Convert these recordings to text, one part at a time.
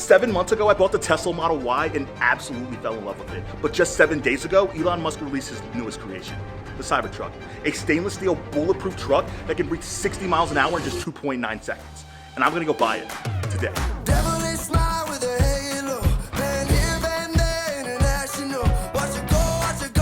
7 months ago, I bought the Tesla Model Y and absolutely fell in love with it. But just 7 days ago, Elon Musk released his newest creation, the Cybertruck, a stainless steel bulletproof truck that can reach 60 miles an hour in just 2.9 seconds. And I'm gonna go buy it today. Devilish smile with a halo. Van here, Van there, international. Watch it go,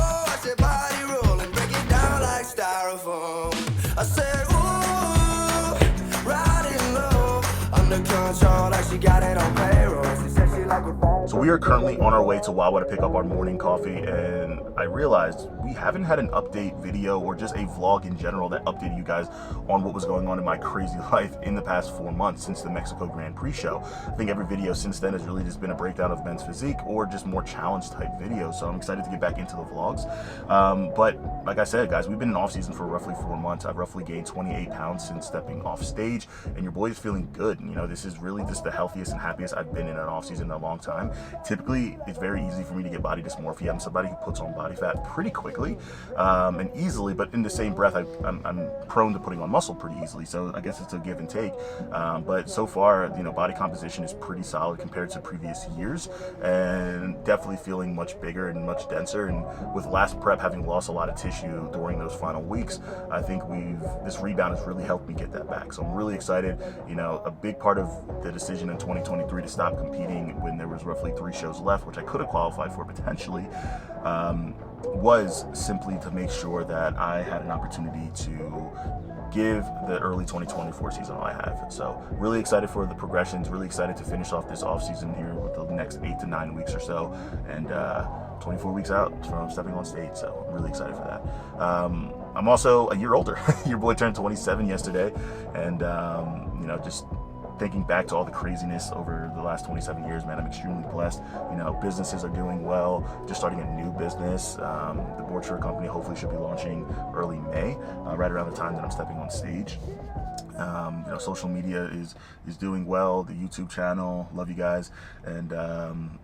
watch your body roll and break it down like styrofoam. I said, ooh, riding low, under control like she got it on payroll. She said she like it. So we are currently on our way to Wawa to pick up our morning coffee, and I realized we haven't had an update video or just a vlog in general that updated you guys on what was going on in my crazy life in the past 4 months since the Mexico Grand Prix show. I think every video since then has really just been a breakdown of men's physique or just more challenge type videos, so I'm excited to get back into the vlogs. But like I said, guys, we've been in off season for roughly 4 months. I've roughly gained 28 pounds since stepping off stage, and your boy is feeling good. You know, this is really just the healthiest and happiest I've been in an off season in a long time. Typically, it's very easy for me to get body dysmorphia. I'm somebody who puts on body fat pretty quickly and easily, but in the same breath, I'm prone to putting on muscle pretty easily. So I guess it's a give and take. But so far, you know, body composition is pretty solid compared to previous years, and definitely feeling much bigger and much denser. And with last prep having lost a lot of tissue during those final weeks, I think this rebound has really helped me get that back. So I'm really excited. You know, a big part of the decision in 2023 to stop competing when there was roughly 3 shows left, which I could have qualified for potentially, was simply to make sure that I had an opportunity to give the early 2024 season all I have. So really excited for the progressions, really excited to finish off this off season here with the next 8 to 9 weeks or so, and 24 weeks out from stepping on stage. So I'm really excited for that. I'm also a year older. Your boy turned 27 yesterday, and you know, just thinking back to all the craziness over the last 27 years, man, I'm extremely blessed. You know, businesses are doing well. Just starting a new business. The board shirt company hopefully should be launching early May, right around the time that I'm stepping on stage. You know, social media is doing well. The YouTube channel, love you guys, and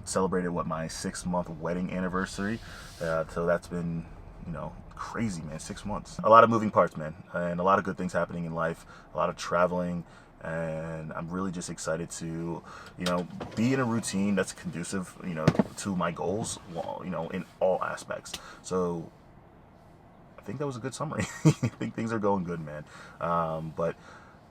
celebrated my 6-month wedding anniversary. So that's been, you know, crazy, man. 6 months. A lot of moving parts, man, and a lot of good things happening in life. A lot of traveling. And I'm really just excited to, you know, be in a routine that's conducive, you know, to my goals, you know, in all aspects. So I think that was a good summary. I think things are going good, man. But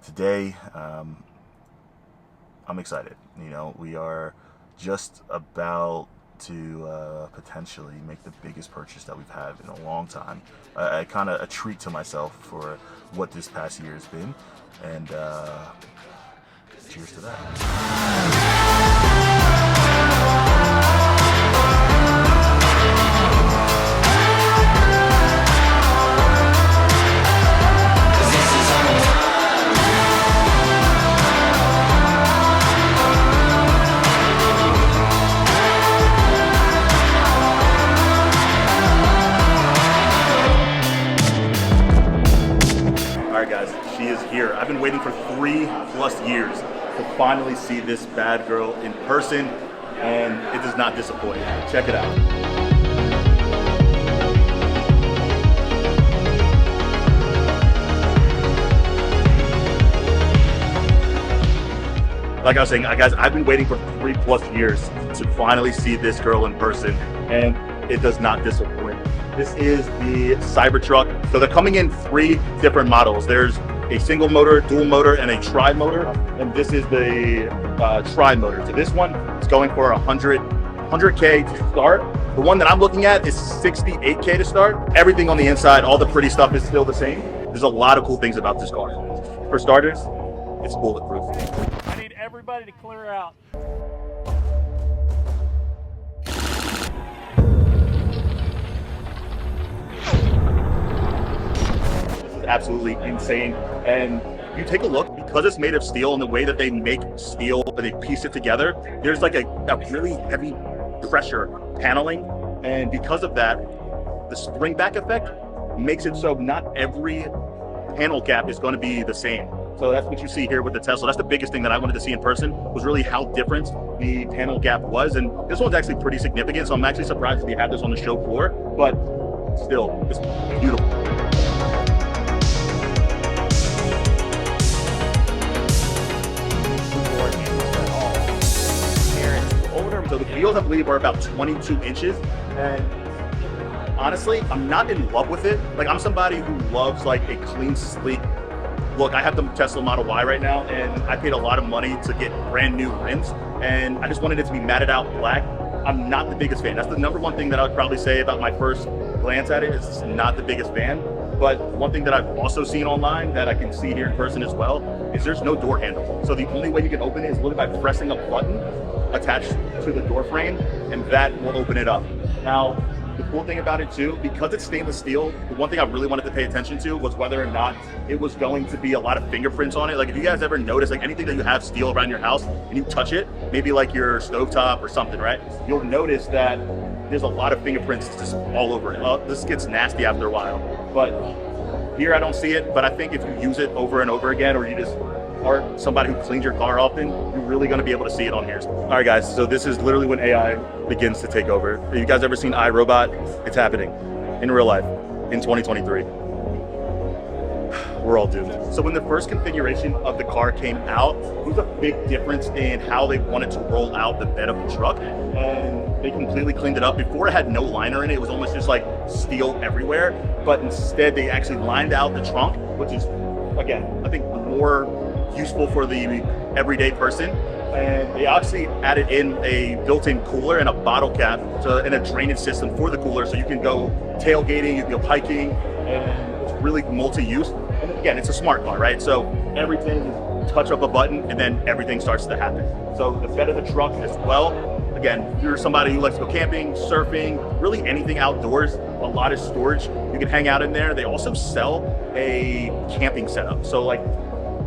today, I'm excited. You know, we are just about to potentially make the biggest purchase that we've had in a long time. Kind of a treat to myself for what this past year has been, and cheers to that. She is here. I've been waiting for 3+ years to finally see this bad girl in person, and it does not disappoint. Check it out. Like I was saying, guys, I've been waiting for 3+ years to finally see this girl in person, and it does not disappoint. This is the Cybertruck. So they're coming in 3 different models. There's a single motor, dual motor, and a tri-motor. And this is the tri-motor. So this one is going for 100K to start. The one that I'm looking at is 68K to start. Everything on the inside, all the pretty stuff is still the same. There's a lot of cool things about this car. For starters, it's bulletproof. I need everybody to clear out. Absolutely insane. And you take a look, because it's made of steel, and the way that they make steel, they piece it together, there's like a really heavy pressure paneling, and because of that, the spring back effect makes it so not every panel gap is going to be the same. So that's what you see here with the Tesla. That's the biggest thing that I wanted to see in person, was really how different the panel gap was. And this one's actually pretty significant, so I'm actually surprised that they had this on the show floor, but still, it's beautiful. So the wheels, I believe, are about 22 inches. And honestly, I'm not in love with it. Like, I'm somebody who loves like a clean, sleek look. I have the Tesla Model Y right now, and I paid a lot of money to get brand new rims, and I just wanted it to be matted out black. I'm not the biggest fan. That's the number one thing that I would probably say about my first glance at it, is it's not the biggest fan. But one thing that I've also seen online that I can see here in person as well is there's no door handle. So the only way you can open it is literally by pressing a button attached to the door frame, and that will open it up. Now, the cool thing about it too, because it's stainless steel, the one thing I really wanted to pay attention to was whether or not it was going to be a lot of fingerprints on it. Like, if you guys ever notice, like anything that you have steel around your house and you touch it, maybe like your stovetop or something, right? You'll notice that there's a lot of fingerprints just all over it. This gets nasty after a while. But here I don't see it, but I think if you use it over and over again, or you just are somebody who cleans your car often, you're really gonna be able to see it on here. All right, guys, so this is literally when AI begins to take over. Have you guys ever seen iRobot? It's happening in real life in 2023. We're all doomed. So when the first configuration of the car came out, there was a big difference in how they wanted to roll out the bed of the truck. And they completely cleaned it up. Before, it had no liner in it. It was almost just like steel everywhere. But instead, they actually lined out the trunk, which is, again, I think more useful for the everyday person. And they actually added in a built-in cooler and a bottle cap and a drainage system for the cooler, so you can go tailgating, you can go hiking, and it's really multi-use. And again, it's a smart car, right? So everything is touch up a button and then everything starts to happen. So the bed of the truck as well. Again, if you're somebody who likes to go camping, surfing, really anything outdoors, a lot of storage, you can hang out in there. They also sell a camping setup. So like,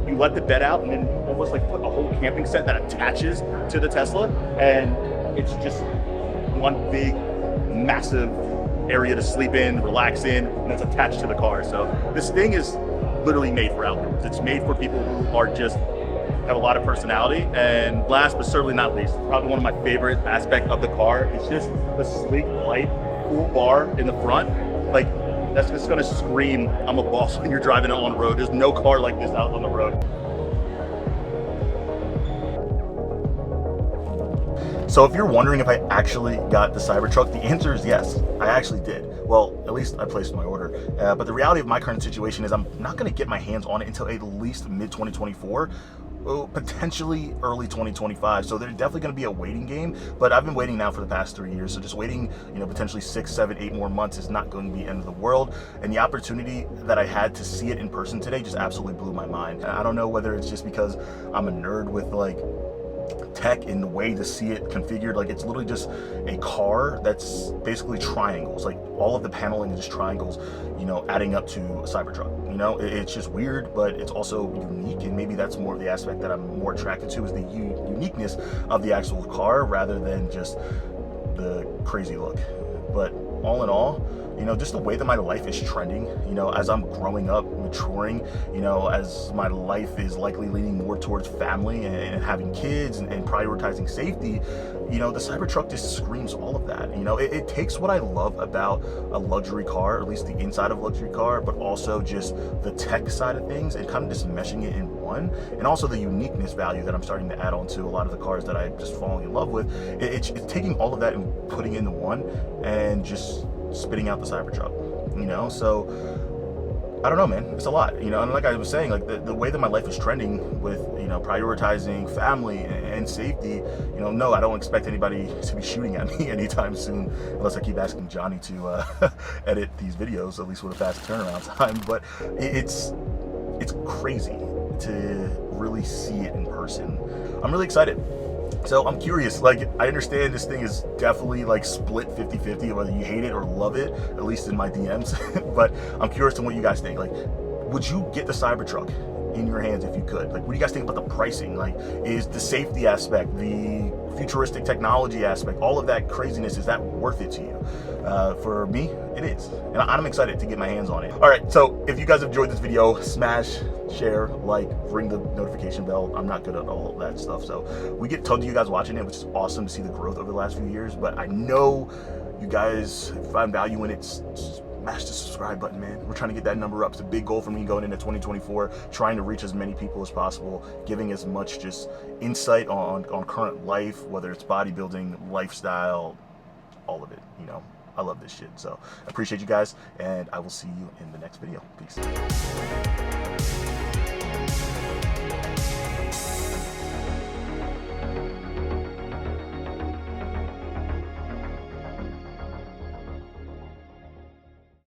you let the bed out and then almost like put a whole camping set that attaches to the Tesla, and it's just one big, massive area to sleep in, relax in, and it's attached to the car. So this thing is literally made for outdoors. It's made for people who are just have a lot of personality. And last but certainly not least, probably one of my favorite aspects of the car is just the sleek, light, cool bar in the front. Like, that's just gonna scream, I'm a boss when you're driving it on the road. There's no car like this out on the road. So if you're wondering if I actually got the Cybertruck, the answer is yes, I actually did. Well, at least I placed my order. But the reality of my current situation is I'm not gonna get my hands on it until at least mid-2024. Potentially early 2025. So there's definitely going to be a waiting game, but I've been waiting now for the past 3 years. So just waiting, potentially 6, 7, 8 more months is not going to be the end of the world. And the opportunity that I had to see it in person today just absolutely blew my mind. I don't know whether it's just because I'm a nerd with like tech in the way to see it configured. Like, it's literally just a car that's basically triangles. Like, all of the paneling is just triangles, adding up to a Cybertruck. It's just weird, but it's also unique, and maybe that's more of the aspect that I'm more attracted to, is the uniqueness of the actual car rather than just the crazy look. But all in all, just the way that my life is trending, as I'm growing up, maturing, as my life is likely leaning more towards family and having kids and prioritizing safety, the Cybertruck just screams all of that. It takes what I love about a luxury car, or at least the inside of a luxury car, but also just the tech side of things and kind of just meshing it in one, and also the uniqueness value that I'm starting to add on to a lot of the cars that I'm just falling in love with. It's taking all of that and putting it into one and just spitting out the Cybertruck, so I don't know, man, it's a lot, and like I was saying, like the way that my life is trending with, prioritizing family and safety, no, I don't expect anybody to be shooting at me anytime soon, unless I keep asking Johnny to edit these videos, at least with a fast turnaround time. But it's crazy to really see it in person. I'm really excited. So I'm curious, like, I understand this thing is definitely like split 50-50, whether you hate it or love it, at least in my DMs. But I'm curious to what you guys think. Like, would you get the Cybertruck in your hands if you could? Like, what do you guys think about the pricing? Like, is the safety aspect, the futuristic technology aspect, all of that craziness, is that worth it to you? For me, it is, and I'm excited to get my hands on it. All right, so if you guys enjoyed this video, smash, share, like, ring the notification bell. I'm not good at all of that stuff, so we get tons of you guys watching it, which is awesome to see the growth over the last few years. But I know you guys find value in it mash the subscribe button, man. We're trying to get that number up. It's a big goal for me going into 2024, trying to reach as many people as possible, giving as much just insight on current life, whether it's bodybuilding, lifestyle, all of it, you know. I love this shit. So I appreciate you guys, and I will see you in the next video. Peace.